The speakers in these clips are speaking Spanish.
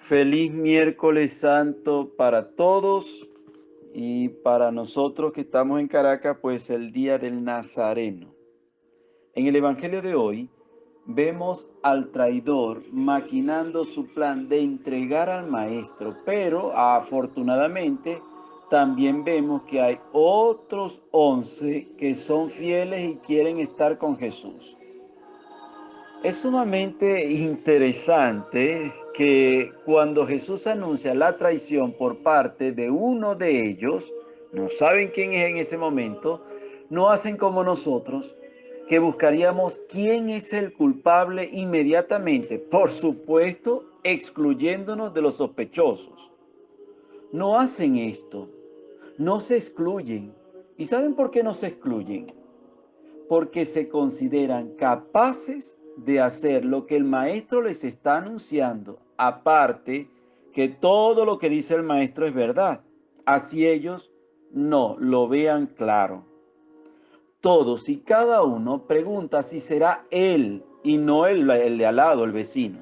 Feliz miércoles santo para todos y para nosotros que estamos en Caracas, pues el día del Nazareno. En el Evangelio de hoy vemos al traidor maquinando su plan de entregar al maestro, pero afortunadamente también vemos que hay otros 11 que son fieles y quieren estar con Jesús. Es sumamente interesante que cuando Jesús anuncia la traición por parte de uno de ellos, no saben quién es en ese momento, no hacen como nosotros, que buscaríamos quién es el culpable inmediatamente, por supuesto, excluyéndonos de los sospechosos. No hacen esto, no se excluyen. ¿Y saben por qué no se excluyen? Porque se consideran capaces de hacer lo que el maestro les está anunciando. Aparte, que todo lo que dice el maestro es verdad. Así ellos no lo vean claro. Todos y cada uno pregunta si será él y no el de al lado, el vecino.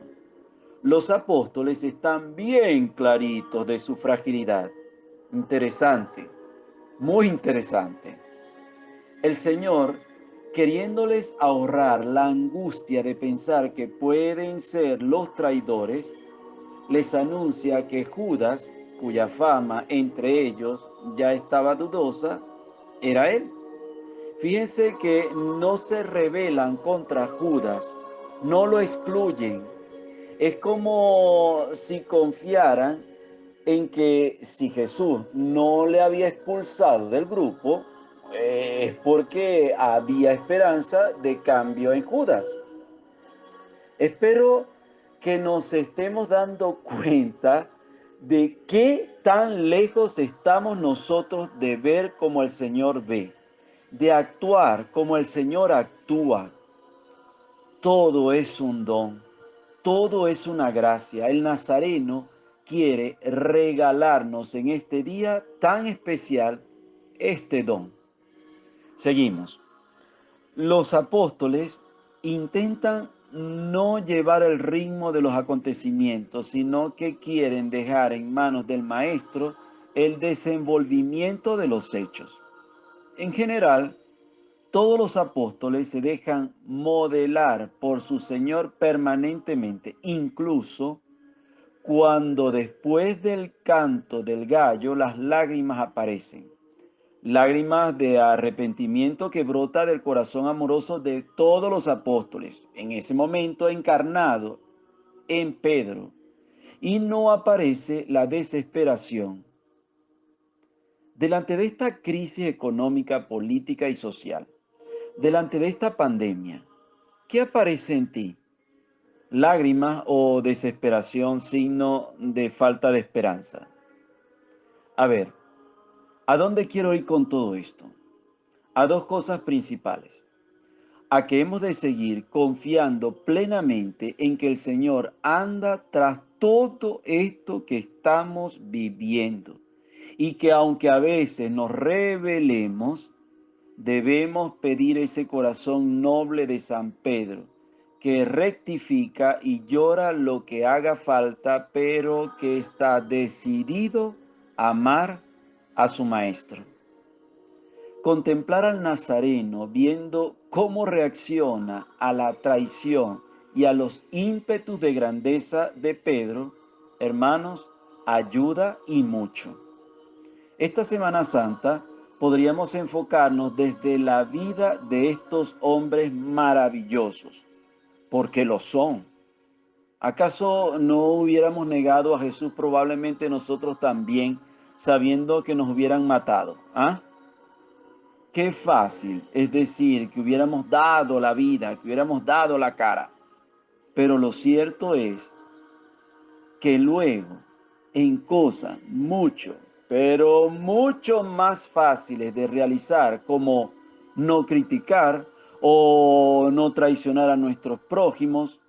Los apóstoles están bien claritos de su fragilidad. Interesante, muy interesante. El Señor, queriéndoles ahorrar la angustia de pensar que pueden ser los traidores, les anuncia que Judas, cuya fama entre ellos ya estaba dudosa, era él. Fíjense que no se rebelan contra Judas, no lo excluyen. Es como si confiaran en que si Jesús no le había expulsado del grupo, es porque había esperanza de cambio en Judas. Espero que nos estemos dando cuenta de qué tan lejos estamos nosotros de ver como el Señor ve, de actuar como el Señor actúa. Todo es un don, todo es una gracia. El Nazareno quiere regalarnos en este día tan especial este don. Seguimos. Los apóstoles intentan no llevar el ritmo de los acontecimientos, sino que quieren dejar en manos del Maestro el desenvolvimiento de los hechos. En general, todos los apóstoles se dejan modelar por su Señor permanentemente, incluso cuando después del canto del gallo las lágrimas aparecen. Lágrimas de arrepentimiento que brota del corazón amoroso de todos los apóstoles, en ese momento encarnado en Pedro, y no aparece la desesperación. Delante de esta crisis económica, política y social, delante de esta pandemia, ¿qué aparece en ti? ¿Lágrimas o desesperación, signo de falta de esperanza? A ver, ¿a dónde quiero ir con todo esto? A dos cosas principales. A que hemos de seguir confiando plenamente en que el Señor anda tras todo esto que estamos viviendo y que aunque a veces nos rebelemos, debemos pedir ese corazón noble de San Pedro, que rectifica y llora lo que haga falta, pero que está decidido a amar a su Maestro. Contemplar al Nazareno viendo cómo reacciona a la traición y a los ímpetus de grandeza de Pedro, hermanos, ayuda y mucho. Esta Semana Santa podríamos enfocarnos desde la vida de estos hombres maravillosos, porque lo son. ¿Acaso no hubiéramos negado a Jesús probablemente nosotros también, sabiendo que nos hubieran matado? ¿Ah? Qué fácil es decir que hubiéramos dado la vida, que hubiéramos dado la cara. Pero lo cierto es que luego, en cosas mucho, pero mucho más fáciles de realizar, como no criticar o no traicionar a nuestros prójimos,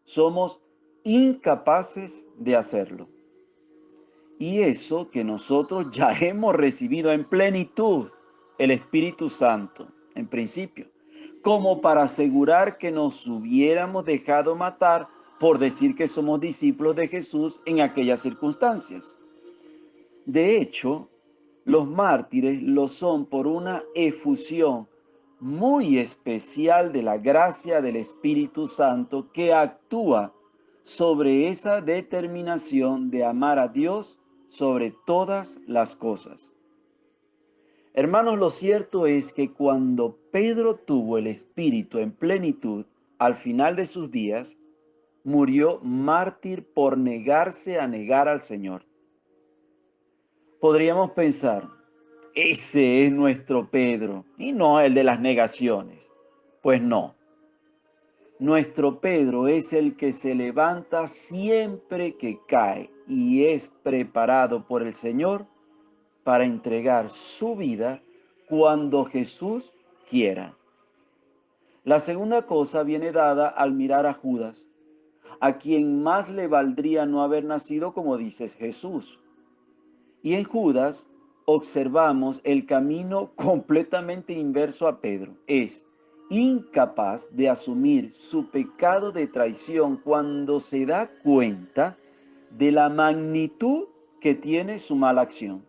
somos incapaces de hacerlo. Y eso que nosotros ya hemos recibido en plenitud el Espíritu Santo, en principio, como para asegurar que nos hubiéramos dejado matar por decir que somos discípulos de Jesús en aquellas circunstancias. De hecho, los mártires lo son por una efusión muy especial de la gracia del Espíritu Santo que actúa sobre esa determinación de amar a Dios sobre todas las cosas. Hermanos, lo cierto es que cuando Pedro tuvo el Espíritu en plenitud, al final de sus días, murió mártir por negarse a negar al Señor. Podríamos pensar, ese es nuestro Pedro y no el de las negaciones. Pues no, nuestro Pedro es el que se levanta siempre que cae y es preparado por el Señor para entregar su vida cuando Jesús quiera. La segunda cosa viene dada al mirar a Judas, a quien más le valdría no haber nacido como dices Jesús. Y en Judas observamos el camino completamente inverso a Pedro. Es incapaz de asumir su pecado de traición cuando se da cuenta de la magnitud que tiene su mala acción.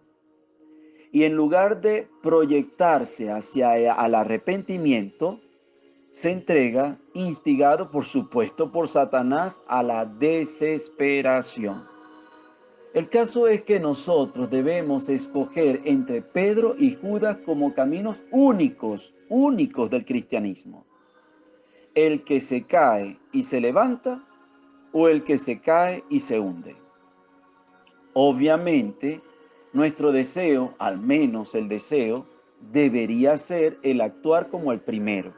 Y en lugar de proyectarse hacia el arrepentimiento, se entrega, instigado por supuesto por Satanás, a la desesperación. El caso es que nosotros debemos escoger entre Pedro y Judas como caminos únicos del cristianismo. El que se cae y se levanta o el que se cae y se hunde. Obviamente, nuestro deseo, al menos el deseo, debería ser el actuar como el primero.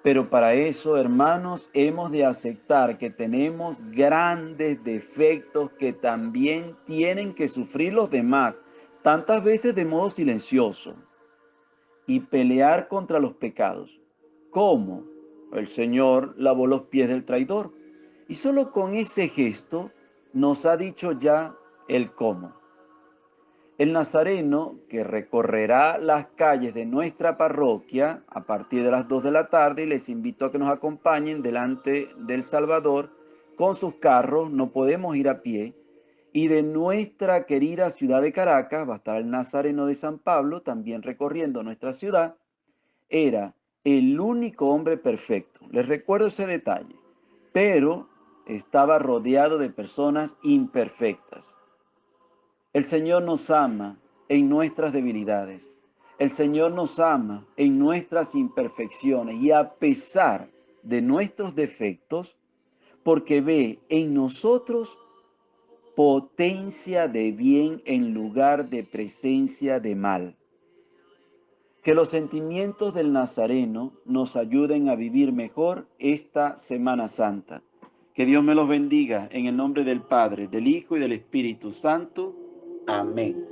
Pero para eso, hermanos, hemos de aceptar que tenemos grandes defectos que también tienen que sufrir los demás, tantas veces de modo silencioso, y pelear contra los pecados. ¿Cómo? El Señor lavó los pies del traidor. Y solo con ese gesto nos ha dicho ya el cómo. El nazareno que recorrerá las calles de nuestra parroquia a partir de las 2 de la tarde, y les invito a que nos acompañen delante del Salvador con sus carros, no podemos ir a pie, y de nuestra querida ciudad de Caracas va a estar el nazareno de San Pablo también recorriendo nuestra ciudad. Era el único hombre perfecto, les recuerdo ese detalle, pero estaba rodeado de personas imperfectas. El Señor nos ama en nuestras debilidades. El Señor nos ama en nuestras imperfecciones y a pesar de nuestros defectos, porque ve en nosotros potencia de bien en lugar de presencia de mal. Que los sentimientos del Nazareno nos ayuden a vivir mejor esta Semana Santa. Que Dios me los bendiga en el nombre del Padre, del Hijo y del Espíritu Santo. Amén.